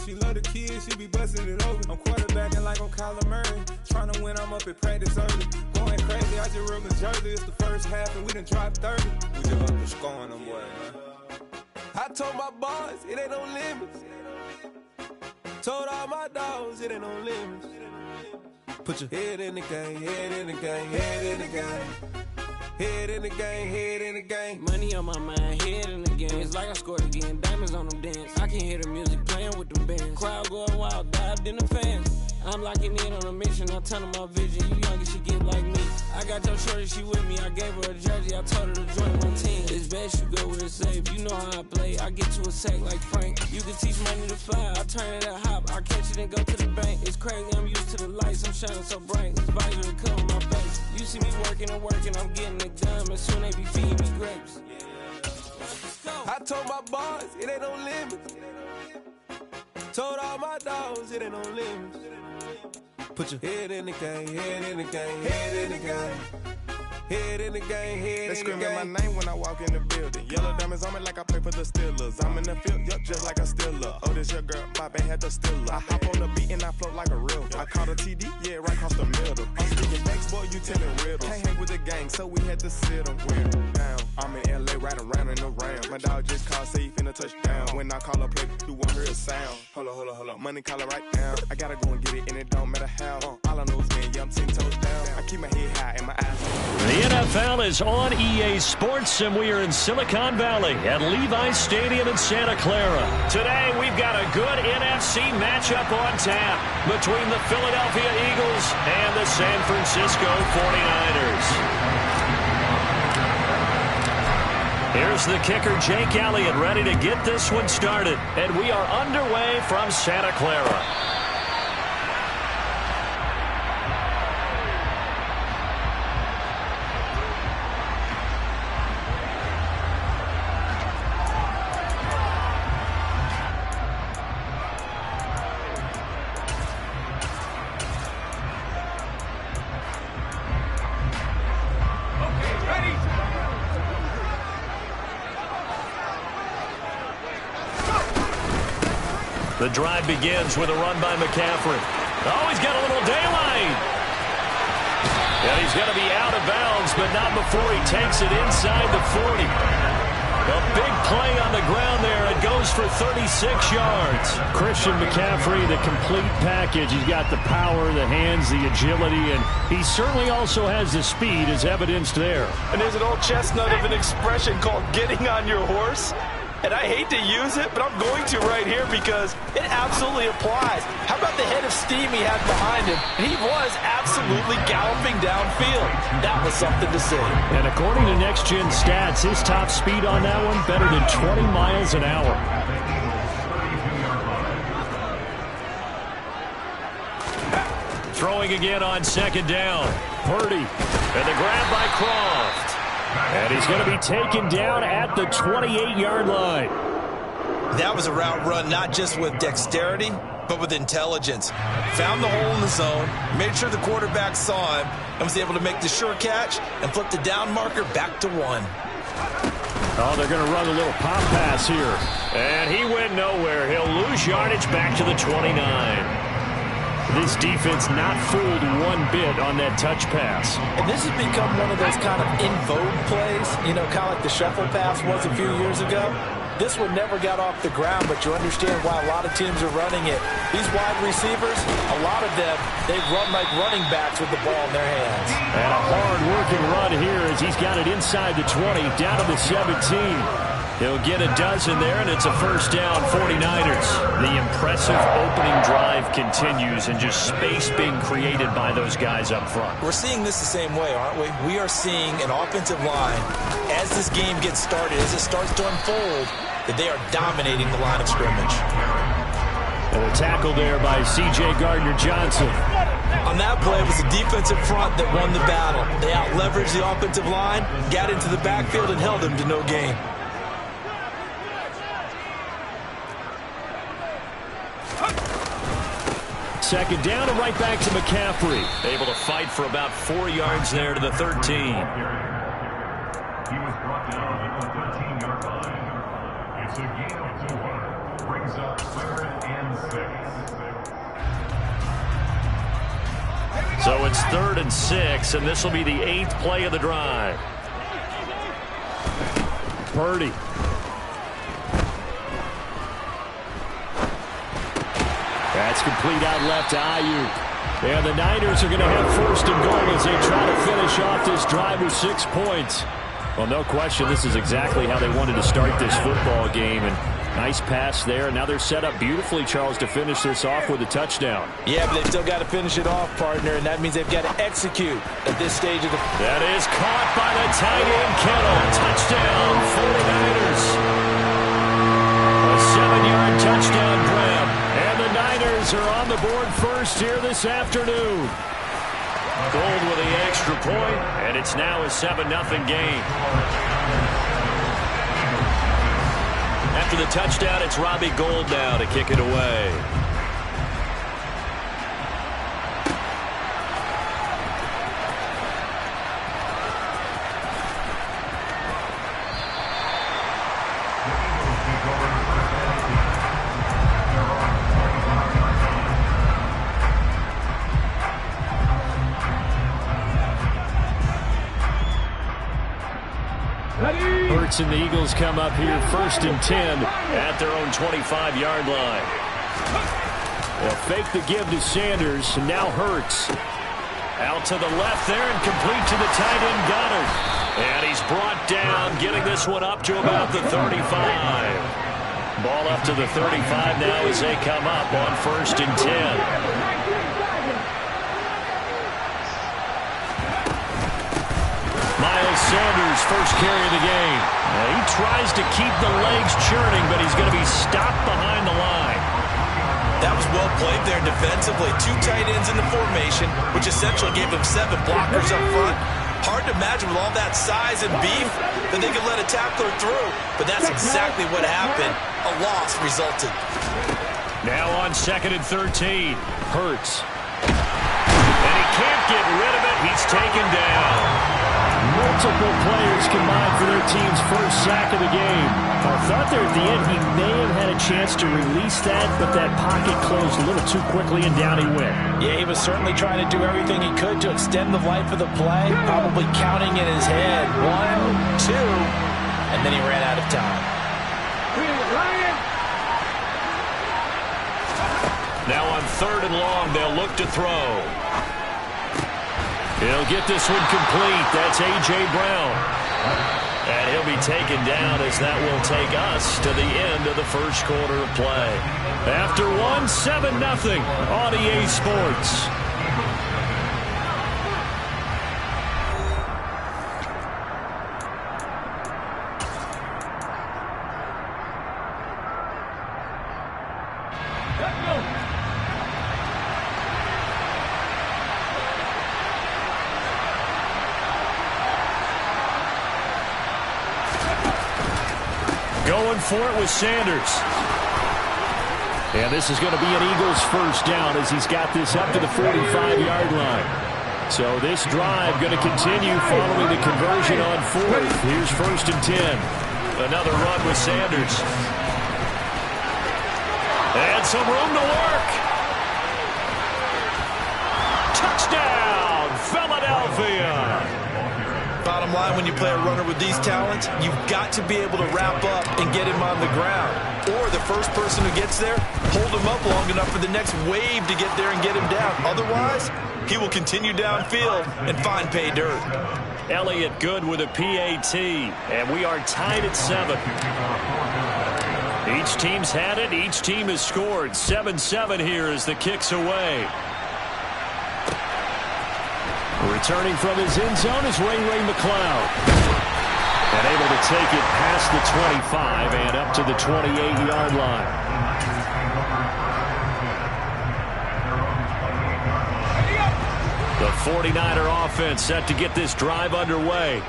she love the kids, she be busting it over. I'm quarterbacking like I'm Kyler Murray. Trying to win, I'm up at practice early. Going crazy, I just rub the jersey. It's the first half and we done dropped 30. We just up to scoring them boys, man. I told my boys, it ain't no limits. Told all my dogs, it ain't no limits. Put your head in the game, head in the game, head in the game. Head in the game, head in the game. Money on my mind, head in the game. It's like I scored again, diamonds on them dance. I can hear the music playing with them bands. Crowd going wild, dived in the fans. I'm locking in on a mission, I tell them my vision. You young and she get like me. I got your shorty, she with me. I gave her a jersey, I told her to join my team. It's best you go where it's safe. You know how I play, I get to a sack like Frank. You can teach money to fly, I turn it at hop. I catch it and go to the bank. It's crazy, I'm used to the lights, I'm shining so bright. This visor to cover my face. You see me working and working, I'm getting it done. And soon they be feeding me grapes. I told my boys, it ain't no limits. Told all my dogs, it ain't no limits. Put your head in the game, head in the game, head in the game. Head in the game, head they in the game. They screaming my name when I walk in the building. Yellow diamonds on me like I play for the Steelers. I'm in the field, yup, just like a Steeler. Oh, this your girl, my band had the Steeler. I hop on the beat and I float like a real. I caught a TD, yeah, right across the middle. I'm speaking facts, boy, you telling riddles. Can't hang with the gang, so we had to sit them down. I'm in LA, riding around in the round. My dog just called, say he finna touchdown. When I call a play, you won't hear a sound. Hold up, money caller right now. I gotta go and get it, and it don't matter how. All I know is me, yeah, I'm 10 toes down. I keep my head high and my eyes on. The NFL is on EA Sports, and we are in Silicon Valley at Levi's Stadium in Santa Clara. Today, we've got a good NFC matchup on tap between the Philadelphia Eagles and the San Francisco 49ers. Here's the kicker, Jake Elliott, ready to get this one started. And we are underway from Santa Clara. The drive begins with a run by McCaffrey. Oh, he's got a little daylight. And he's going to be out of bounds, but not before he takes it inside the 40. A big play on the ground there. It goes for 36 yards. Christian McCaffrey, the complete package. He's got the power, the hands, the agility, and he certainly also has the speed as evidenced there. And there's an old chestnut of an expression called getting on your horse. And I hate to use it, but I'm going to right here because it absolutely applies. How about the head of steam he had behind him? He was absolutely galloping downfield. That was something to see. And according to Next Gen Stats, his top speed on that one better than 20 miles an hour. Throwing again on second down. Purdy. And the grab by Croft. And he's going to be taken down at the 28-yard line. That was a route run not just with dexterity, but with intelligence. Found the hole in the zone, made sure the quarterback saw him, and was able to make the sure catch and flip the down marker back to 1. Oh, they're going to run a little pop pass here. And he went nowhere. He'll lose yardage back to the 29. This defense not fooled one bit on that touch pass. And this has become one of those kind of in vogue plays, you know, kind of like the shuffle pass was a few years ago. This one never got off the ground, but you understand why a lot of teams are running it. These wide receivers, a lot of them, they run like running backs with the ball in their hands. And a hard-working run here as he's got it inside the 20, down to the 17. He'll get a dozen there, and it's a first down, 49ers. The impressive opening drive continues, and just space being created by those guys up front. We're seeing this the same way, aren't we? We are seeing an offensive line, as this game gets started, as it starts to unfold, that they are dominating the line of scrimmage. And a tackle there by C.J. Gardner-Johnson. On that play, it was the defensive front that won the battle. They out-leveraged the offensive line, got into the backfield, and held them to no gain. Second down and right back to McCaffrey. Able to fight for about 4 yards there to the 13. It's a gain of 200. Brings up 3rd and 6. So it's 3rd and 6, and this will be the 8th play of the drive. Purdy. That's complete out left to Ayuk. And the Niners are going to have 1st and goal as they try to finish off this drive with 6 points. Well, no question, this is exactly how they wanted to start this football game. And nice pass there. And now they're set up beautifully, Charles, to finish this off with a touchdown. Yeah, but they've still got to finish it off, partner, and that means they've got to execute at this stage of the... That is caught by the tight end, Kittle. Touchdown, 49ers. A 7-yard touchdown grab. And the Niners are on the board first here this afternoon. Gold with the extra point, and it's now a 7-0 game. After the touchdown, it's Robbie Gould now to kick it away. Hurts and the Eagles come up here 1st and 10 at their own 25-yard line. They'll fake the give to Sanders, and now Hurts. Out to the left there and complete to the tight end Goddard. And he's brought down, getting this one up to about the 35. Ball up to the 35 now as they come up on 1st and 10. Miles Sanders, first carry of the game. Now he tries to keep the legs churning, but he's going to be stopped behind the line. That was well played there defensively. 2 tight ends in the formation, which essentially gave them 7 blockers up front. Hard to imagine with all that size and beef that they could let a tackler through. But that's exactly what happened. A loss resulted. Now on 2nd and 13. Hurts. And he can't get rid of it. He's taken down. Multiple players combined for their team's first sack of the game. I thought there at the end he may have had a chance to release that, but that pocket closed a little too quickly and down he went. Yeah, he was certainly trying to do everything he could to extend the life of the play, probably counting in his head 1, 2, and then he ran out of time. Now on 3rd and long, they'll look to throw. He'll get this one complete. That's A.J. Brown. And he'll be taken down as that will take us to the end of the first quarter of play. After 7-0 on EA Sports. Going for it with Sanders. And this is going to be an Eagles first down as he's got this up to the 45-yard line. So this drive going to continue following the conversion on 4th. Here's 1st and 10. Another run with Sanders. And some room to work. Touchdown, Philadelphia. Bottom line, when you play a runner with these talents, you've got to be able to wrap up and get him on the ground. Or the first person who gets there, hold him up long enough for the next wave to get there and get him down. Otherwise, he will continue downfield and find pay dirt. Elliott good with a PAT, and we are tied at 7. Each team's had it. Each team has scored. 7-7 here as the kick's away. Returning from his end zone is Ray McCloud. And able to take it past the 25 and up to the 28-yard line. The 49er offense set to get this drive underway.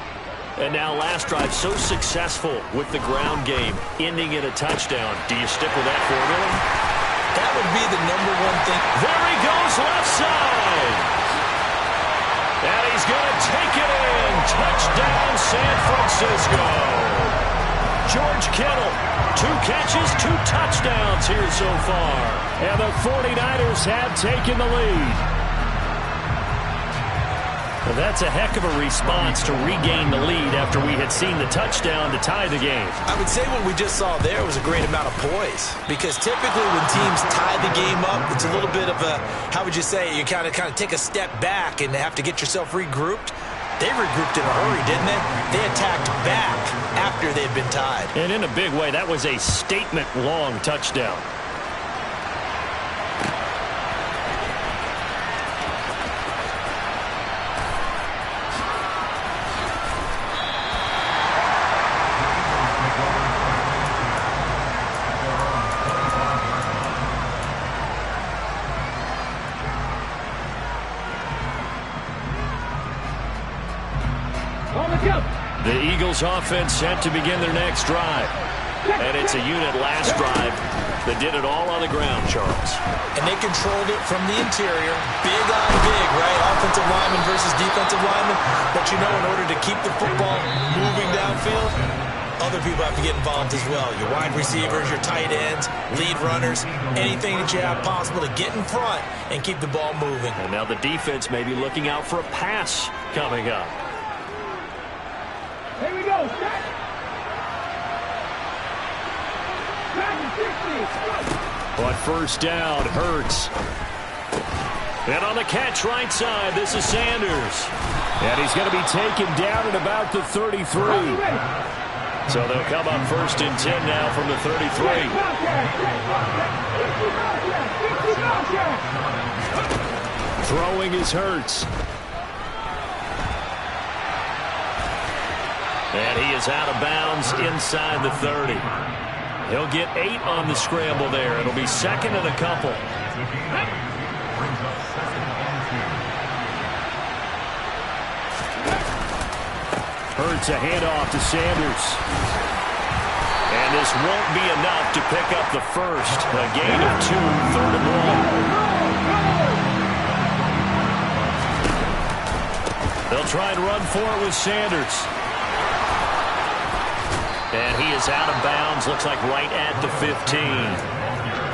And now last drive so successful with the ground game, ending in a touchdown. Do you stick with that formula? That would be the #1 thing. There he goes left side. And he's going to take it in. Touchdown, San Francisco. George Kittle, 2 catches, 2 touchdowns here so far. And the 49ers have taken the lead. Well, that's a heck of a response to regain the lead after we had seen the touchdown to tie the game. I would say what we just saw there was a great amount of poise, because typically when teams tie the game up, it's a little bit of a, how would you say, you kind of take a step back and have to get yourself regrouped. They regrouped in a hurry, didn't they? They attacked back after they'd been tied. And in a big way, that was a statement-long touchdown. The Eagles offense set to begin their next drive. And it's a unit last drive that did it all on the ground, Charles. And they controlled it from the interior. Big on big, right? Offensive lineman versus defensive lineman. But you know, in order to keep the football moving downfield, other people have to get involved as well. Your wide receivers, your tight ends, lead runners, anything that you have possible to get in front and keep the ball moving. And now the defense may be looking out for a pass coming up. Here we go. On first down, Hurts. And on the catch right side, this is Sanders. And he's going to be taken down at about the 33. So they'll come up first and 10 now from the 33. Throwing is Hurts. And he is out of bounds inside the 30. He'll get 8 on the scramble there. It'll be second and a couple. Hurts a handoff to Sanders. And this won't be enough to pick up the first. A gain of 2, third and long. They'll try and run for it with Sanders. And he is out of bounds, looks like right at the 15.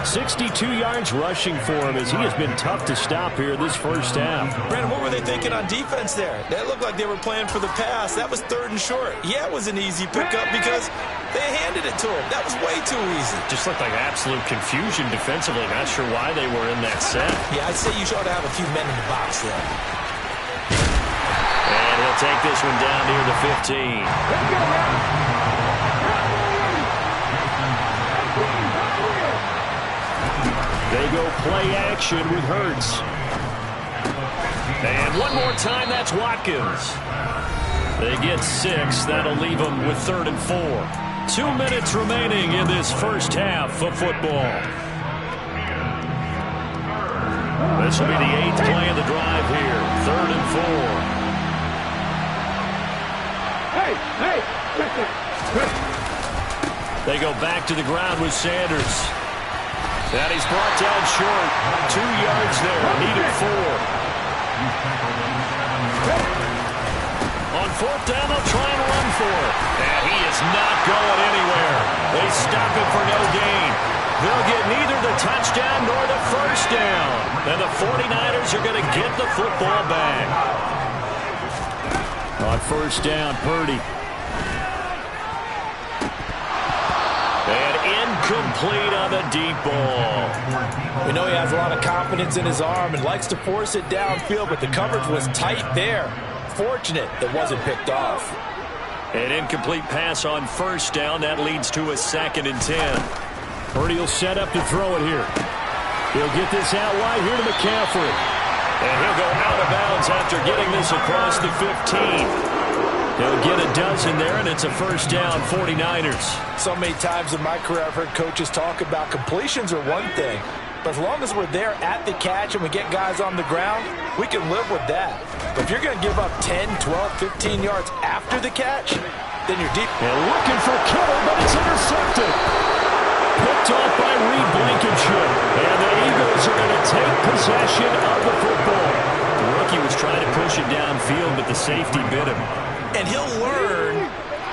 62 yards rushing for him as he has been tough to stop here this first half. Brandon, what were they thinking on defense there? That looked like they were playing for the pass. That was third and short. Yeah, it was an easy pickup because they handed it to him. That was way too easy. Just looked like absolute confusion defensively. Not sure why they were in that set. Yeah, I'd say you should have a few men in the box there. And he'll take this one down near the 15. They go play action with Hurts. And one more time, that's Watkins. They get 6. That'll leave them with third and 4. 2 minutes remaining in this first half of football. This will be the 8th play of the drive here. Third and 4. They go back to the ground with Sanders. And he's brought down short. 2 yards there. Needed 4. On fourth down, they'll try and run for it. And he is not going anywhere. They stop him for no gain. They'll get neither the touchdown nor the first down. And the 49ers are going to get the football back. On first down, Purdy. And incomplete on the deep ball. We know he has a lot of confidence in his arm and likes to force it downfield, but the coverage was tight there. Fortunate it wasn't picked off. An incomplete pass on first down. That leads to a second and 10. Purdy will set up to throw it here. He'll get this out wide here to McCaffrey. And he'll go out of bounds after getting this across the 15. He'll get a dozen there, and it's a first down, 49ers. So many times in my career I've heard coaches talk about completions are one thing, but as long as we're there at the catch and we get guys on the ground, we can live with that. But if you're going to give up 10, 12, 15 yards after the catch, then you're deep. And looking for Kittle, but it's intercepted. Picked off by Reed Blankenship. And the Eagles are going to take possession of the football. The rookie was trying to push it downfield, but the safety bit him. And he'll learn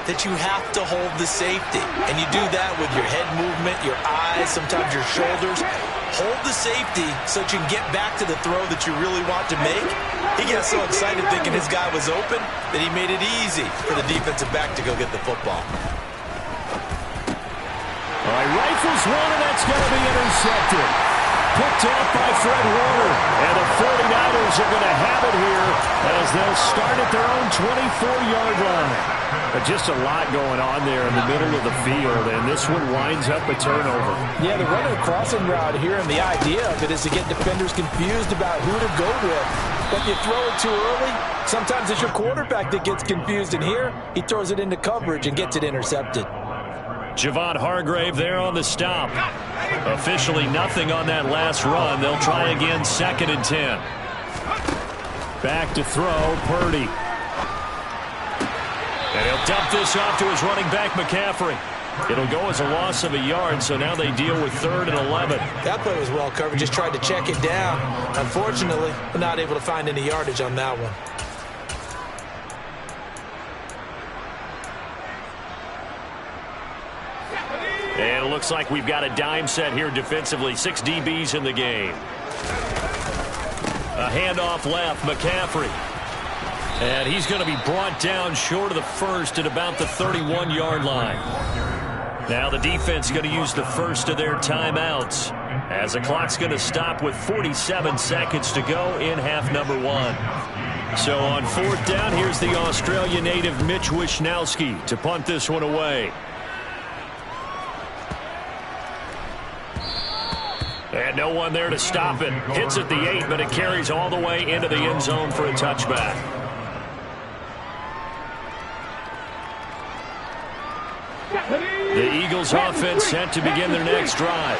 that you have to hold the safety. And you do that with your head movement, your eyes, sometimes your shoulders. Hold the safety so that you can get back to the throw that you really want to make. He gets so excited thinking his guy was open that he made it easy for the defensive back to go get the football. All right, rifles one, and that's going to be intercepted. Picked off by Fred Warner. And the 49ers are going to have it here as they'll start at their own 24-yard line. But just a lot going on there in the middle of the field, and this one winds up a turnover. Yeah, they're running a crossing route here, and the idea of it is to get defenders confused about who to go with. But you throw it too early, sometimes it's your quarterback that gets confused, and here he throws it into coverage and gets it intercepted. Javon Hargrave there on the stop. Officially nothing on that last run. They'll try again, 2nd and 10. Back to throw, Purdy. And he'll dump this off to his running back, McCaffrey. It'll go as a loss of a yard, so now they deal with 3rd and 11. That play was well covered, just tried to check it down. Unfortunately, not able to find any yardage on that one. And it looks like we've got a dime set here defensively. 6 DBs in the game. A handoff left, McCaffrey. And he's going to be brought down short of the first at about the 31-yard line. Now the defense is going to use the first of their timeouts as the clock's going to stop with 47 seconds to go in half number 1. So on 4th down, here's the Australia native Mitch Wishnowski to punt this one away. And no one there to stop it. Hits at the 8, but it carries all the way into the end zone for a touchback. The Eagles offense set to begin their next drive.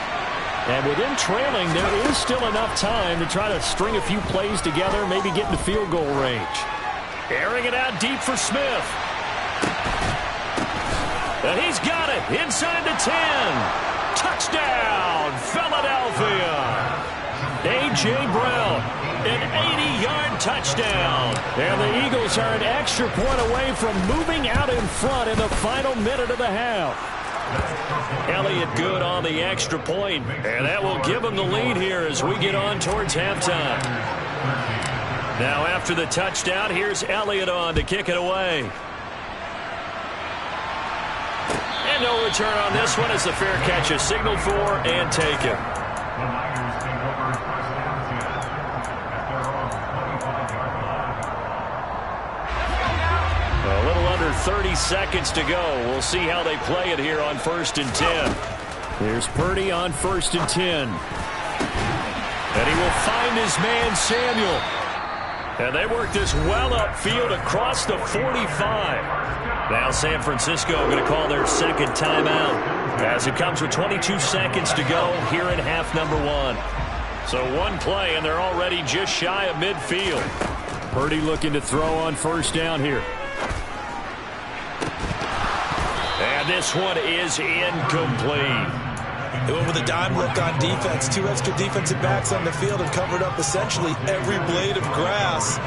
And with them trailing, there is still enough time to try to string a few plays together, maybe get into field goal range. Airing it out deep for Smith. And he's got it inside the 10. Touchdown, Philadelphia. A.J. Brown, an 80-yard touchdown. And the Eagles are an extra point away from moving out in front in the final minute of the half. Elliott good on the extra point, and that will give them the lead here as we get on towards halftime. Now after the touchdown, here's Elliott on to kick it away. And no return on this one as the fair catch is signaled for and taken. A little under 30 seconds to go. We'll see how they play it here on 1st and 10. Here's Purdy on 1st and 10. And he will find his man Samuel. And they work this well upfield across the 45. Now San Francisco going to call their 2nd timeout as it comes with 22 seconds to go here in half number 1. So one play and they're already just shy of midfield. Purdy looking to throw on 1st down here. And this one is incomplete. They went with a dime look on defense. 2 extra defensive backs on the field and covered up essentially every blade of grass.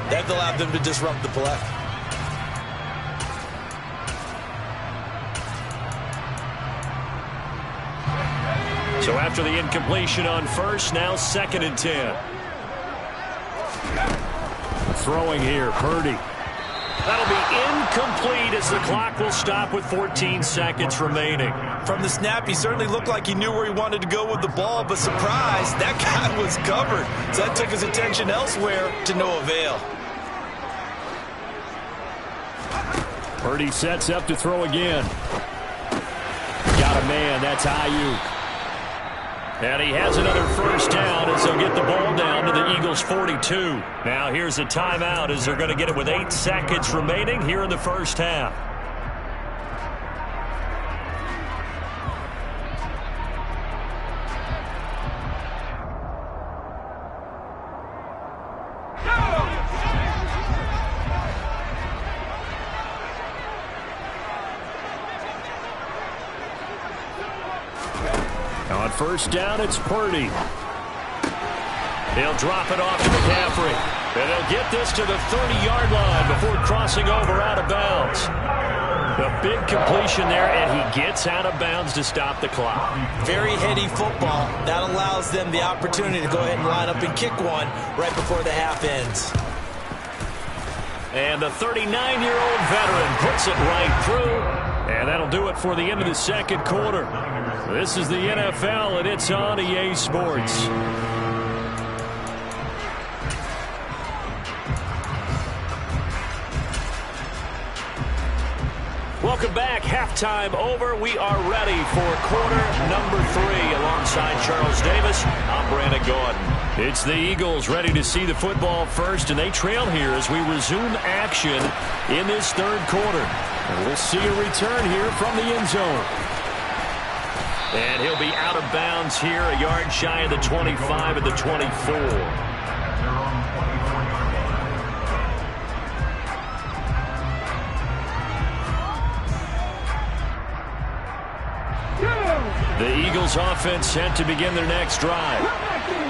That allowed them to disrupt the play. So after the incompletion on 1st, now 2nd and 10. Throwing here, Purdy. That'll be incomplete as the clock will stop with 14 seconds remaining. From the snap, he certainly looked like he knew where he wanted to go with the ball, but surprise, that guy was covered. So that took his attention elsewhere to no avail. Purdy sets up to throw again. Got a man, that's Ayuk. And he has another 1st down as they'll get the ball down to the Eagles' 42. Now here's a timeout as they're going to get it with 8 seconds remaining here in the 1st half. On 1st down, it's Purdy. He'll drop it off to McCaffrey. And he'll get this to the 30-yard line before crossing over out of bounds. A big completion there, and he gets out of bounds to stop the clock. Very heady football. That allows them the opportunity to go ahead and line up and kick one right before the half ends. And the 39-year-old veteran puts it right through. And that'll do it for the end of the second quarter. This is the NFL, and it's on EA Sports. Welcome back. Halftime over. We are ready for quarter number 3. Alongside Charles Davis, I'm Brandon Gordon. It's the Eagles ready to see the football first, and they trail here as we resume action in this third quarter. And we'll see a return here from the end zone. And he'll be out of bounds here, a yard shy of the 25 and the 24. The Eagles offense set to begin their next drive.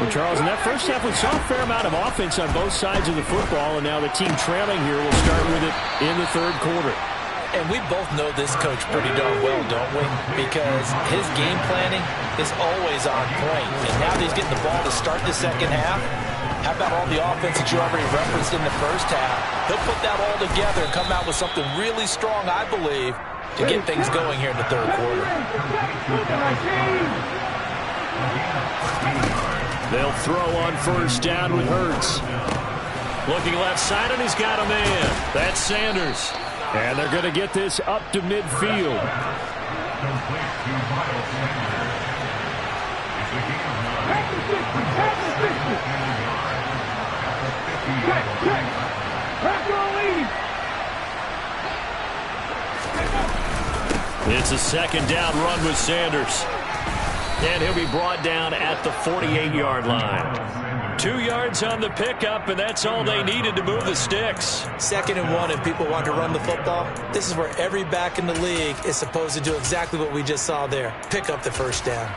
Well, Charles, in that first half, we saw a fair amount of offense on both sides of the football, and now the team trailing here will start with it in the third quarter. And we both know this coach pretty darn well, don't we? Because his game planning is always on point. And now that he's getting the ball to start the second half, how about all the offense that you already referenced in the first half? He'll put that all together and come out with something really strong, I believe, to get things going here in the third quarter. They'll throw on first down with Hurts. Looking left side, and he's got a man. That's Sanders. And they're going to get this up to midfield. It's a second down run with Sanders. And he'll be brought down at the 48-yard line. 2 yards on the pickup, and that's all they needed to move the sticks. 2nd and 1, if people want to run the football, this is where every back in the league is supposed to do exactly what we just saw there. Pick up the first down.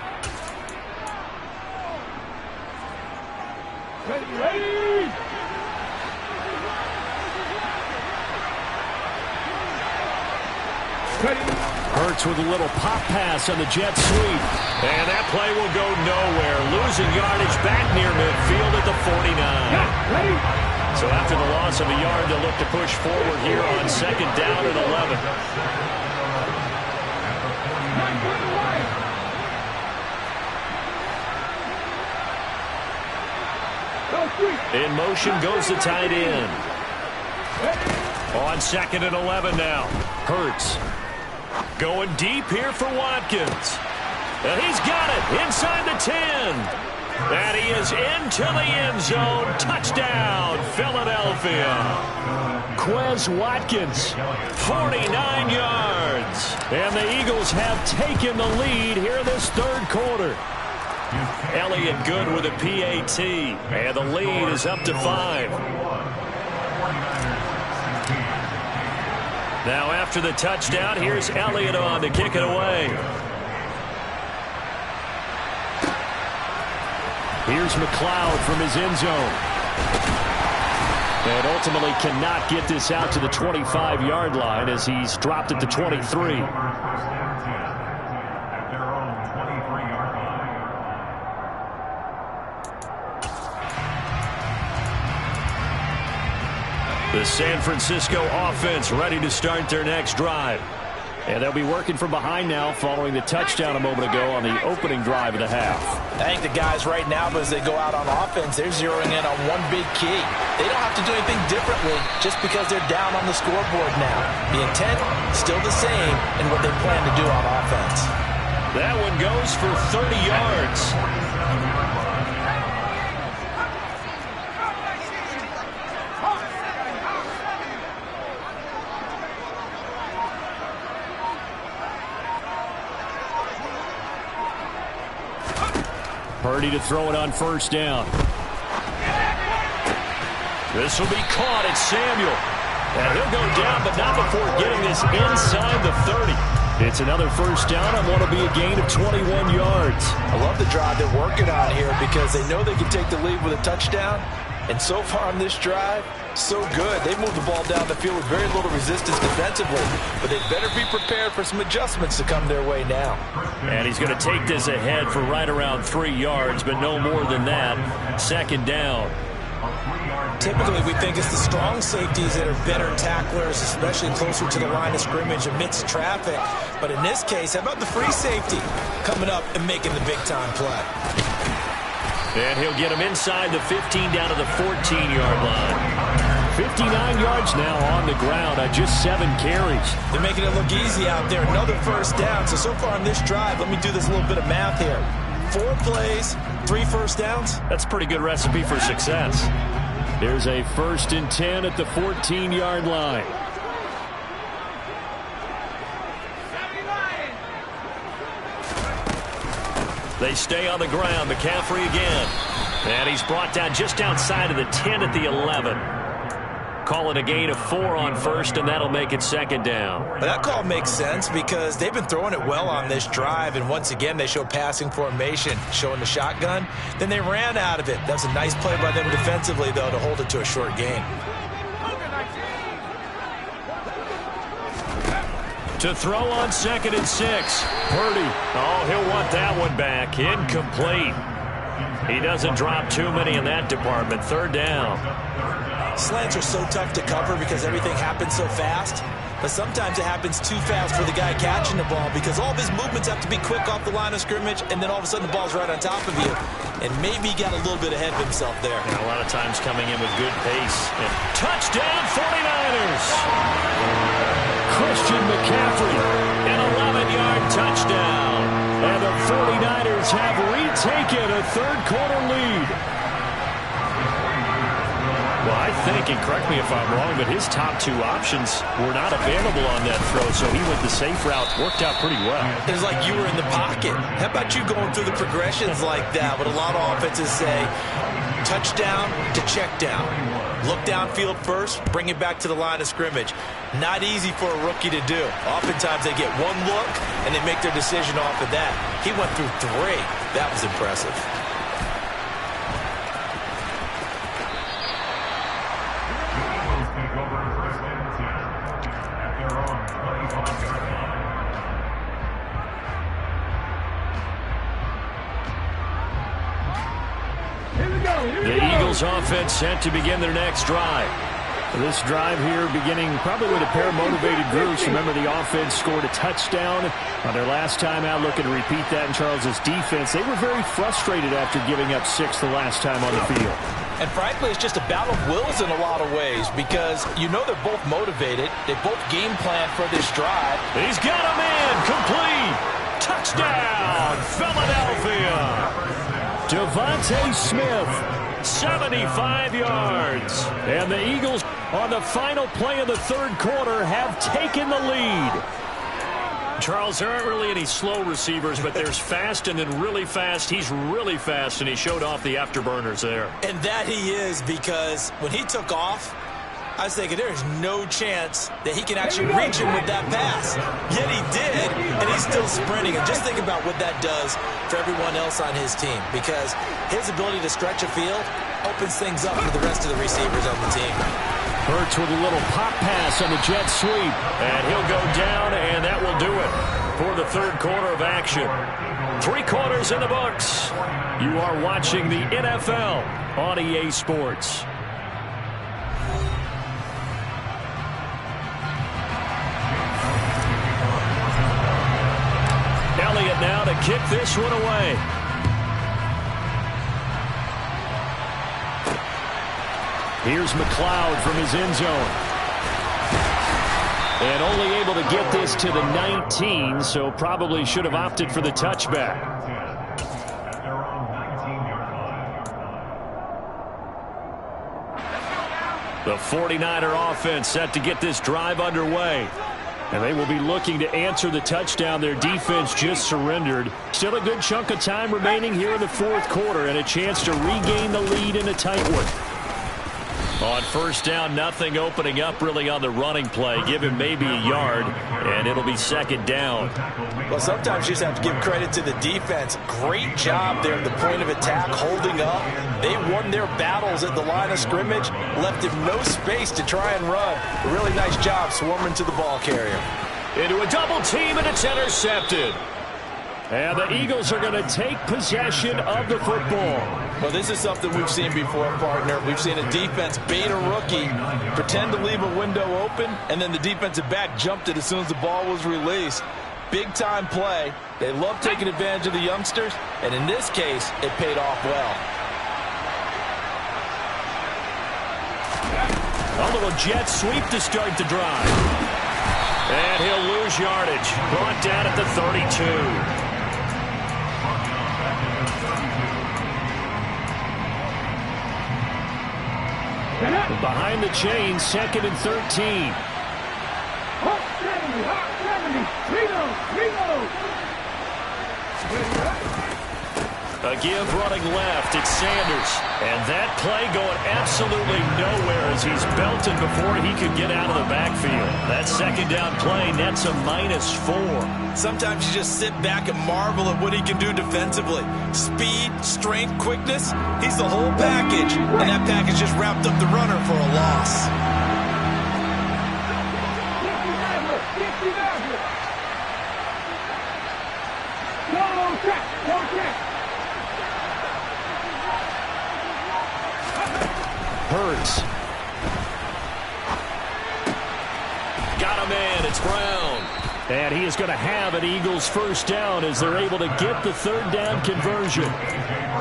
Hurts with a little pop pass on the jet sweep. And that play will go nowhere. Losing yardage back near midfield at the 49. So after the loss of a yard, they'll look to push forward here on second down and 11. In motion goes the tight end. On second and 11 now. Hurts. Going deep here for Watkins. And he's got it inside the 10. And he is into the end zone. Touchdown, Philadelphia. Quez Watkins, 49 yards. And the Eagles have taken the lead here this third quarter. Elliott good with a PAT. And the lead is up to 5. Now after the touchdown, here's Elliott on to kick it away. Here's McLeod from his end zone. And ultimately cannot get this out to the 25-yard line as he's dropped at the 23. The San Francisco offense ready to start their next drive. And they'll be working from behind now following the touchdown a moment ago on the opening drive of the half. I think the guys right now, as they go out on offense, they're zeroing in on one big key. They don't have to do anything differently just because they're down on the scoreboard now. The intent, still the same in what they plan to do on offense. That one goes for 30 yards. Purdy to throw it on first down. This will be caught. It's Samuel. And he'll go down, but not before getting this inside the 30. It's another first down on what will be a gain of 21 yards. I love the drive they're working on here because they know they can take the lead with a touchdown. And so far on this drive, So good. They moved the ball down the field with very little resistance defensively, but they better be prepared for some adjustments to come their way now. And he's going to take this ahead for right around 3 yards, but no more than that. Second down. Typically, we think it's the strong safeties that are better tacklers, especially closer to the line of scrimmage amidst traffic. But in this case, how about the free safety coming up and making the big-time play? And he'll get him inside the 15 down to the 14-yard line. 59 yards now on the ground on just 7 carries. They're making it look easy out there. Another first down. So far on this drive, let me do this little bit of math here. 4 plays, 3 first downs. That's a pretty good recipe for success. Here's a 1st and 10 at the 14-yard line. They stay on the ground. McCaffrey again. And he's brought down just outside of the 10 at the 11. Call it a gain of 4 on 1st, and that'll make it 2nd down. Well, that call makes sense because they've been throwing it well on this drive, and once again they show passing formation, showing the shotgun. Then they ran out of it. That's a nice play by them defensively, though, to hold it to a short gain. To throw on 2nd and 6. Purdy. Oh, he'll want that one back. Incomplete. He doesn't drop too many in that department. 3rd down. Slants are so tough to cover because everything happens so fast. But sometimes it happens too fast for the guy catching the ball because all of his movements have to be quick off the line of scrimmage, and then all of a sudden the ball's right on top of you. And maybe he got a little bit ahead of himself there. And a lot of times coming in with good pace. And touchdown 49ers! Christian McCaffrey, an 11-yard touchdown. And the 49ers have retaken a 3rd-quarter lead. Well, I think, and correct me if I'm wrong, but his top 2 options were not available on that throw, so he went the safe route. Worked out pretty well. It was like you were in the pocket. How about you going through the progressions like that? What a lot of offenses say, touchdown to check down. Look downfield first, bring it back to the line of scrimmage. Not easy for a rookie to do. Oftentimes they get one look, and they make their decision off of that. He went through 3. That was impressive. The Eagles offense set to begin their next drive. This drive here beginning probably with a pair of motivated groups. Remember, the offense scored a touchdown on their last time out, looking to repeat that in Charles's defense. They were very frustrated after giving up 6 the last time on the field. And frankly, it's just a battle of wills in a lot of ways because you know they're both motivated. They both game plan for this drive. He's got a man complete. Touchdown, Philadelphia. Devontae Smith, 75 yards. And the Eagles, on the final play of the 3rd quarter, have taken the lead. Charles, there aren't really any slow receivers, but there's fast and then really fast. He's really fast, and he showed off the afterburners there. And that he is, because when he took off, I was thinking there's no chance that he can actually reach him with that pass. Yet he did, and he's still sprinting. And just think about what that does for everyone else on his team, because his ability to stretch a field opens things up for the rest of the receivers on the team. Hurts with a little pop pass on the jet sweep. And he'll go down, and that will do it for the 3rd quarter of action. 3 quarters in the books. You are watching the NFL on EA Sports. Elliott now to kick this one away. Here's McLeod from his end zone. And only able to get this to the 19, so probably should have opted for the touchback. The 49er offense set to get this drive underway. And they will be looking to answer the touchdown their defense just surrendered. Still a good chunk of time remaining here in the 4th quarter and a chance to regain the lead in a tight one. On first down, nothing opening up really on the running play. Give him maybe a yard, and it'll be second down. Well, sometimes you just have to give credit to the defense. Great job there at the point of attack, holding up. They won their battles at the line of scrimmage, left him no space to try and run. A really nice job swarming to the ball carrier. Into a double team, and it's intercepted. And the Eagles are going to take possession of the football. Well, this is something we've seen before, partner. We've seen a defense bait a rookie, pretend to leave a window open, and then the defensive back jumped it as soon as the ball was released. Big-time play. They love taking advantage of the youngsters, and in this case, it paid off well. A little jet sweep to start the drive. And he'll lose yardage. Brought down at the 32. Behind the chain, 2nd and 13. Hot 70, hot 70. A give running left. It's Sanders. And that play going absolutely nowhere as he's belted before he could get out of the backfield. That second down play nets a -4. Sometimes you just sit back and marvel at what he can do defensively. Speed, strength, quickness. He's the whole package. And that package just wrapped up the runner for a loss. Hurts. Got him in. It's Brown. And he is going to have an Eagles first down as they're able to get the third down conversion.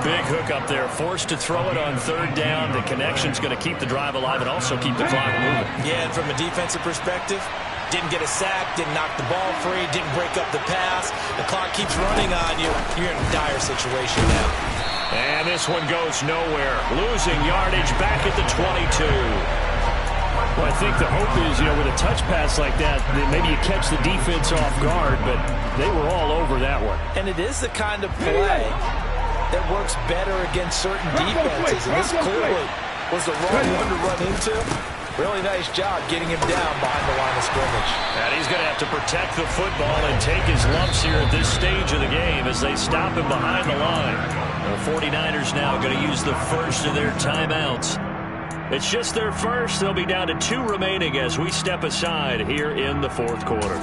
Big hook up there. Forced to throw it on third down. The connection's going to keep the drive alive and also keep the clock moving. Yeah, and from a defensive perspective, didn't get a sack, didn't knock the ball free, didn't break up the pass. The clock keeps running on you. You're in a dire situation now. And this one goes nowhere. Losing yardage back at the 22. Well, I think the hope is, with a touch pass like that maybe you catch the defense off guard, but they were all over that one. And it is the kind of play that works better against certain defenses. And this clearly was the wrong one to run into. Really nice job getting him down behind the line of scrimmage. And he's going to have to protect the football and take his lumps here at this stage of the game as they stop him behind the line. The 49ers now going to use the first of their timeouts. It's just their first. They'll be down to 2 remaining as we step aside here in the fourth quarter.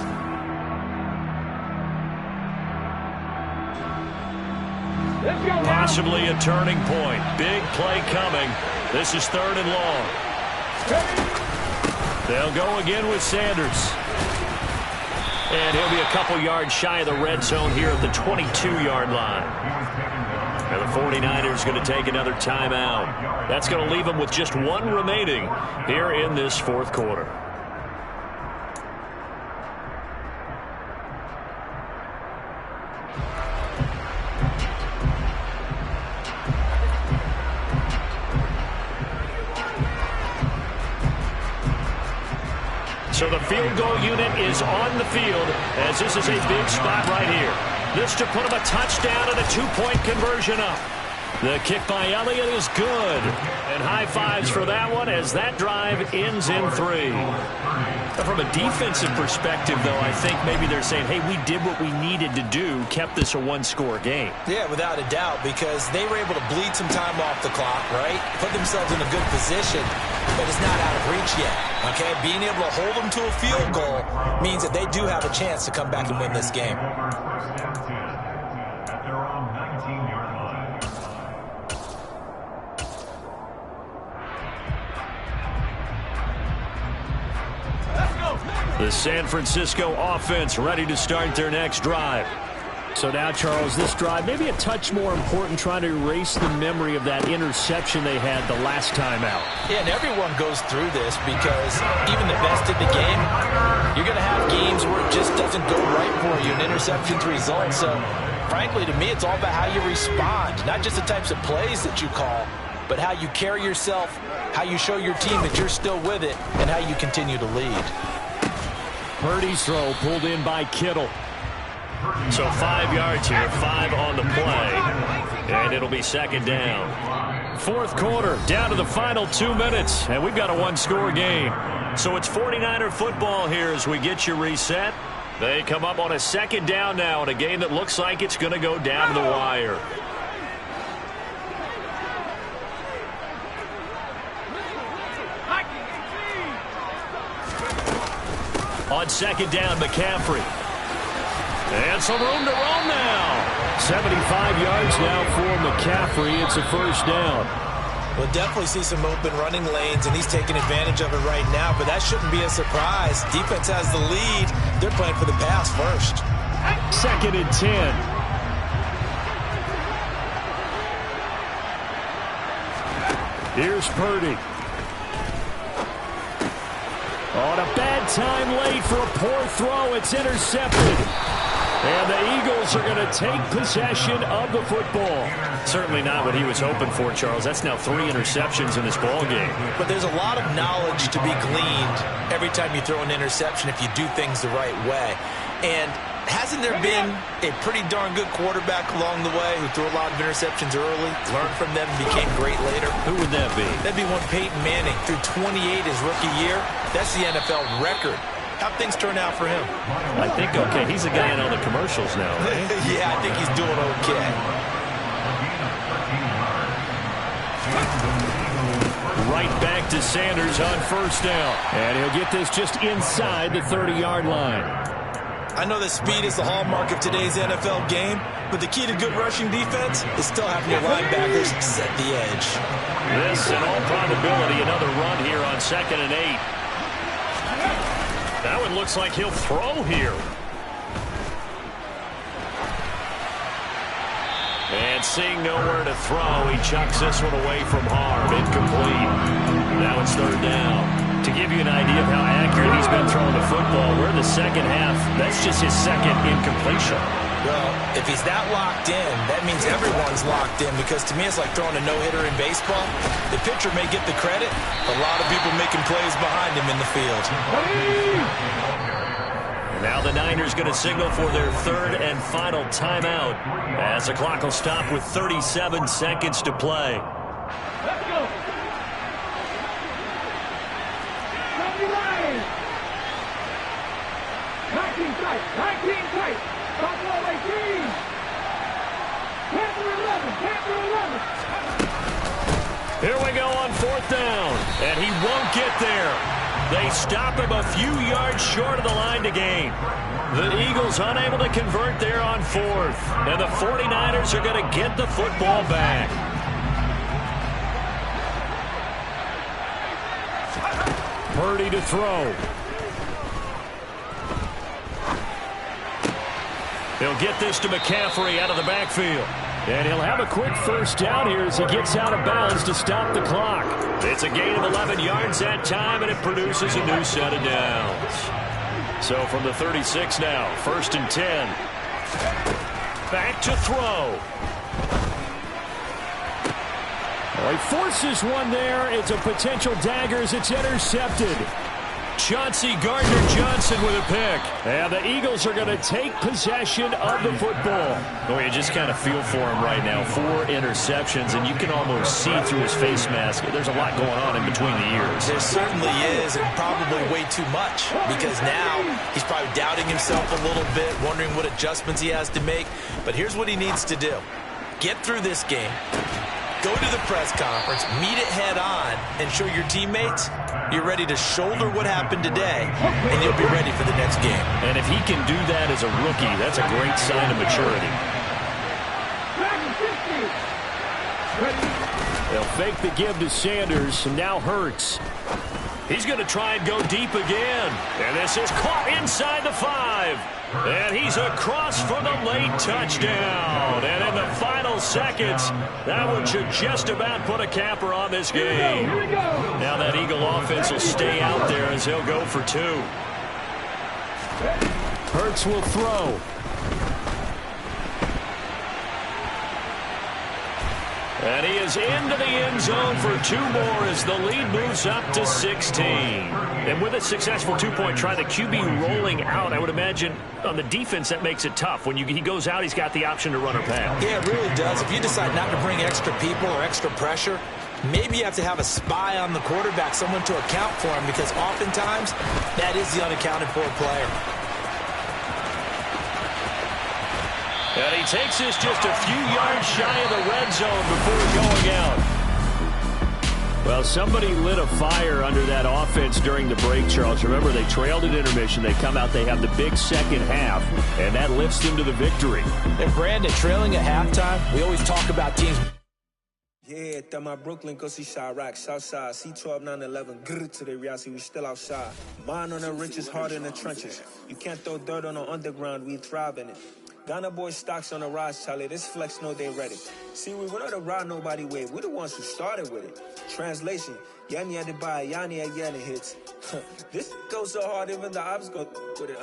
Possibly a turning point. Big play coming. This is 3rd and long. They'll go again with Sanders. And he'll be a couple yards shy of the red zone here at the 22-yard line. And the 49ers going to take another timeout. That's going to leave them with just 1 remaining here in this fourth quarter. So the field goal unit is on the field as this is a big spot right here. This to put him a touchdown and a 2-point conversion up. The kick by Elliott is good. And high fives for that one as that drive ends in 3. From a defensive perspective, though, I think maybe they're saying, hey, we did what we needed to do, kept this a 1-score game. Yeah, without a doubt, because they were able to bleed some time off the clock, right? Put themselves in a good position, but it's not out of reach yet, okay? Being able to hold them to a field goal means that they do have a chance to come back and win this game. The San Francisco offense ready to start their next drive. So now, Charles, this drive maybe a touch more important, trying to erase the memory of that interception they had the last time out. Yeah, and everyone goes through this because even the best in the game, you're going to have games where it just doesn't go right for you, and interceptions result. So, frankly, to me, it's all about how you respond, not just the types of plays that you call, but how you carry yourself, how you show your team that you're still with it, and how you continue to lead. Purdy's throw pulled in by Kittle. So 5 yards here, 5 on the play, and it'll be second down. Fourth quarter, down to the final 2 minutes, and we've got a one-score game. So it's 49er football here as we get you reset. They come up on a second down now in a game that looks like it's going to go down to the wire. On second down, McCaffrey. And some room to roam now. 75 yards now for McCaffrey. It's a first down. We'll definitely see some open running lanes, and he's taking advantage of it right now, but that shouldn't be a surprise. Defense has the lead. They're playing for the pass first. Second and 10. Here's Purdy. On a bad time late for a poor throw. It's intercepted. And the Eagles are going to take possession of the football. Certainly not what he was hoping for, Charles. That's now 3 interceptions in this ball game. But there's a lot of knowledge to be gleaned every time you throw an interception if you do things the right way. And hasn't there been a pretty darn good quarterback along the way who threw a lot of interceptions early, learned from them, and became great later? Who would that be? That'd be one Peyton Manning. Threw 28 his rookie year. That's the NFL record. How'd things turn out for him? I think okay. He's a guy in all the commercials now, right? Yeah, I think he's doing okay. Right back to Sanders on first down. And he'll get this just inside the 30-yard line. I know that speed is the hallmark of today's NFL game, but the key to good rushing defense is still having your linebackers set the edge. This, in all probability, another run here on 2nd and 8. That one looks like he'll throw here. And seeing nowhere to throw, he chucks this one away from harm. Incomplete. Now it's 3rd down. To give you an idea of how accurate he's been throwing the football, we're in the second half. That's just his second incompletion. Well, if he's that locked in, that means everyone's locked in, because to me it's like throwing a no-hitter in baseball. The pitcher may get the credit, a lot of people making plays behind him in the field. Now the Niners going to signal for their 3rd and final timeout as the clock will stop with 37 seconds to play. Let's go. 19 tight. 19 tight. Buffalo 18. Panther 11. Panther 11. Here we go on 4th down, and he won't get there. They stop him a few yards short of the line to gain. The Eagles unable to convert there on 4th, and the 49ers are going to get the football back. Purdy to throw. He'll get this to McCaffrey out of the backfield. And he'll have a quick first down here as he gets out of bounds to stop the clock. It's a gain of 11 yards that time, and it produces a new set of downs. So from the 36 now, 1st and 10. Back to throw. Well, he forces one there. It's a potential dagger as it's intercepted. Chauncey Gardner-Johnson with a pick. And the Eagles are going to take possession of the football. Oh, you just kind of feel for him right now. 4 interceptions, and you can almost see through his face mask. There's a lot going on in between the ears. There certainly is, and probably way too much, because now he's probably doubting himself a little bit, wondering what adjustments he has to make. But here's what he needs to do. Get through this game. Go to the press conference, meet it head on, and show your teammates you're ready to shoulder what happened today, and you'll be ready for the next game. And if he can do that as a rookie, that's a great sign of maturity. They'll fake the give to Sanders, and now Hurts. He's going to try and go deep again. And this is caught inside the 5. And he's across for the late touchdown. And in the final seconds, that one should just about put a capper on this game. Now that Eagle offense will stay out there as he'll go for 2. Hurts will throw. And he is into the end zone for 2 more as the lead moves up to 16. And with a successful 2-point try, the QB rolling out, I would imagine on the defense that makes it tough. When he goes out, he's got the option to run or pass. Yeah, it really does. If you decide not to bring extra people or extra pressure, maybe you have to have a spy on the quarterback, someone to account for him, because oftentimes that is the unaccounted for player. And he takes this just a few yards shy of the red zone before going out. Well, somebody lit a fire under that offense during the break, Charles. Remember, they trailed at intermission. They come out, they have the big second half, and that lifts them to the victory. And Brandon, trailing at halftime, we always talk about teams. Yeah, that my Brooklyn, go see Chirac, Southside, C12, 911, grrr to the reality, we still outside. Mine on the riches, hard in the trenches. You can't throw dirt on the underground, we thrive in it. Ghana boys stocks on the rise, Charlie. This flex know they ready. See, we not to ride nobody wave. We the ones who started with it. Translation: Yanni had to buy Yanni again hits. This goes so hard, even the ops go with it.